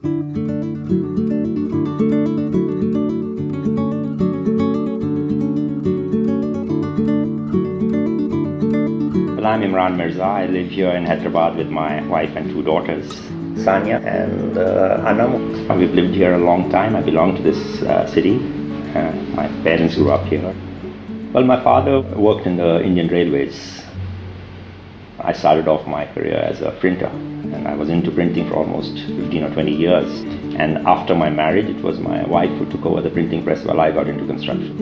Well, I'm Imran Mirza. I live here in Hyderabad with my wife and two daughters, Sanya and Anam. We've lived here a long time. I belong to this city. My parents grew up here. Well, my father worked in the Indian Railways. I started off my career as a printer, and I was into printing for almost 15 or 20 years. And after my marriage, it was my wife who took over the printing press while I got into construction.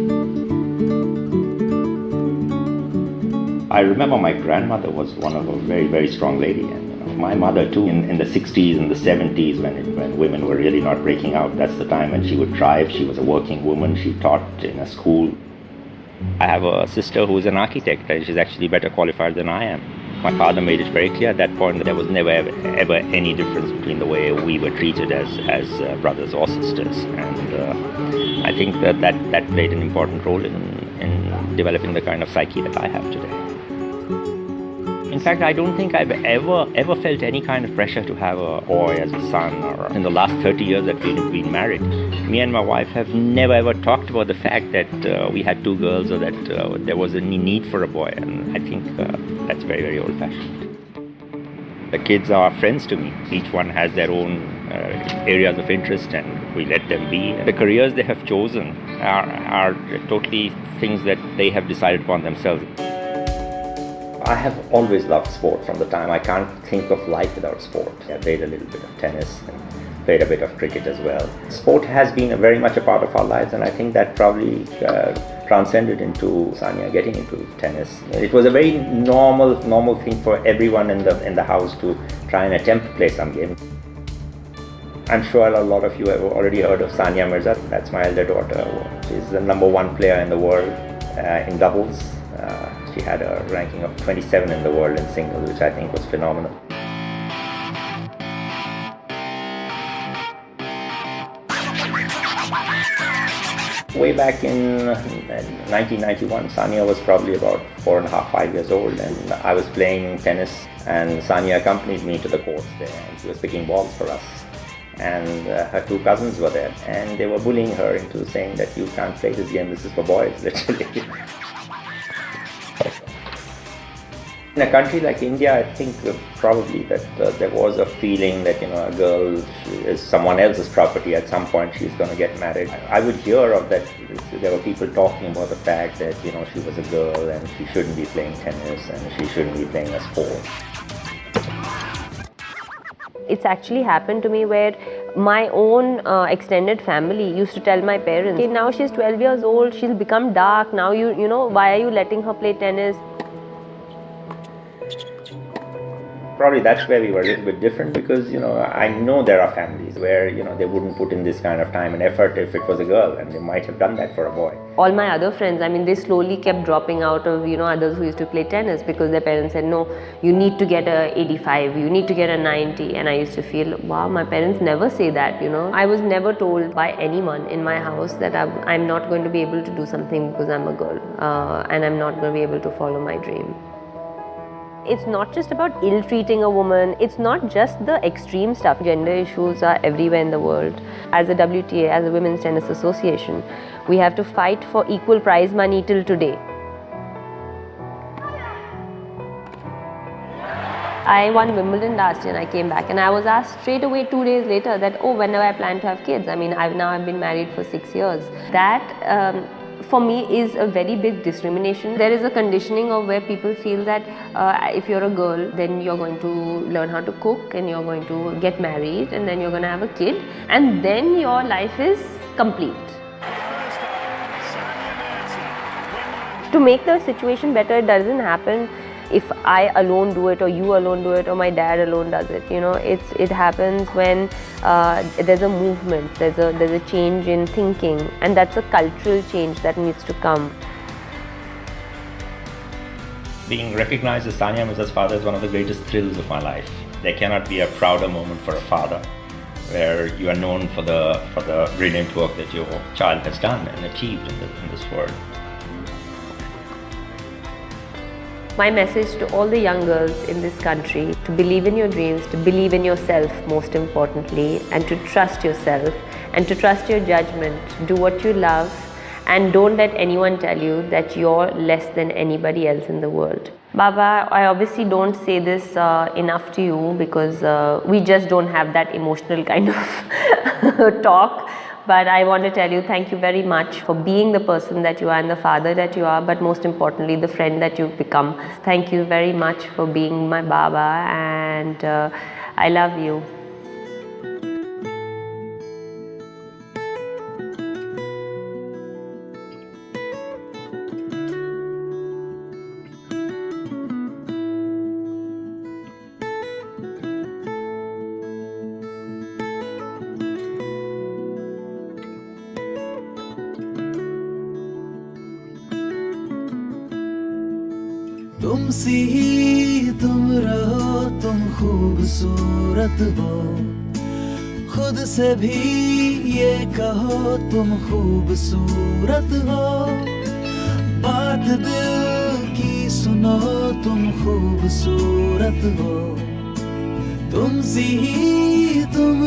I remember my grandmother was one of a very, very strong lady, and my mother too. In the 60s and the 70s, when women were really not breaking out, that's the time when she would thrive. She was a working woman. She taught in a school. I have a sister who is an architect, and she's actually better qualified than I am. My father made it very clear at that point that there was never ever any difference between the way we were treated as brothers or sisters, and I think that played an important role in developing the kind of psyche that I have today. In fact, I don't think I've ever felt any kind of pressure to have a boy as a son. Or in the last 30 years that we've been married, me and my wife have never ever talked about the fact that we had two girls or that there was any need for a boy. And I think that's very, very old-fashioned. The kids are friends to me. Each one has their own areas of interest, and we let them be. The careers they have chosen are totally things that they have decided upon themselves. I have always loved sport from the time I can't think of life without sport. I played a little bit of tennis and played a bit of cricket as well. Sport has been very much a part of our lives, and I think that probably transcended into Sanya getting into tennis. It was a very normal thing for everyone in the house to try and attempt to play some game. I'm sure a lot of you have already heard of Sanya Mirza. That's my elder daughter. She's the #1 player in the world in doubles. She had a ranking of 27 in the world in singles, which I think was phenomenal. Way back in 1991, Sanya was probably about 4.5, 5 years old, and I was playing tennis, and Sanya accompanied me to the courts there, and she was picking balls for us. And her two cousins were there, and they were bullying her into saying that you can't play this game, this is for boys, literally. In a country like India, I think probably that there was a feeling that a girl is someone else's property. At some point, she's going to get married. I would hear of that. There were people talking about the fact that she was a girl and she shouldn't be playing tennis and she shouldn't be playing a sport. It's actually happened to me where my own extended family used to tell my parents, okay, now she's 12 years old, she'll become dark. Now why are you letting her play tennis? Probably that's where we were a little bit different, because I know there are families where they wouldn't put in this kind of time and effort if it was a girl, and they might have done that for a boy. All my other friends, they slowly kept dropping out of others who used to play tennis because their parents said, no, you need to get a 85, you need to get a 90, and I used to feel, wow, my parents never say that. I was never told by anyone in my house that I'm not going to be able to do something because I'm a girl, and I'm not going to be able to follow my dream. It's not just about ill-treating a woman, it's not just the extreme stuff. Gender issues are everywhere in the world. As a WTA, as a Women's Tennis Association, we have to fight for equal prize money till today. I won Wimbledon last year and I came back, and I was asked straight away 2 days later that, when do I plan to have kids? I've been married for 6 years. That for me is a very big discrimination. There is a conditioning of where people feel that if you're a girl, then you're going to learn how to cook and you're going to get married and then you're going to have a kid and then your life is complete. To make the situation better, it doesn't happen if I alone do it or you alone do it or my dad alone does it. It happens when there's a movement, there's a change in thinking, and that's a cultural change that needs to come. Being recognized as Sanya Mirza's father is one of the greatest thrills of my life. There cannot be a prouder moment for a father, where you are known for the brilliant work that your child has done and achieved in this world. My message to all the young girls in this country, to believe in your dreams, to believe in yourself most importantly, and to trust yourself and to trust your judgment. Do what you love and don't let anyone tell you that you're less than anybody else in the world. Baba, I obviously don't say this enough to you because we just don't have that emotional kind of talk. But I want to tell you thank you very much for being the person that you are and the father that you are, but most importantly the friend that you've become. Thank you very much for being my Baba, and I love you. तुम सी ही तुम रहो, तुम खूबसूरत हो, खुद से भी ये कहो तुम खूबसूरत हो, बात दिल की सुनो तुम खूबसूरत हो, तुम सी ही तुम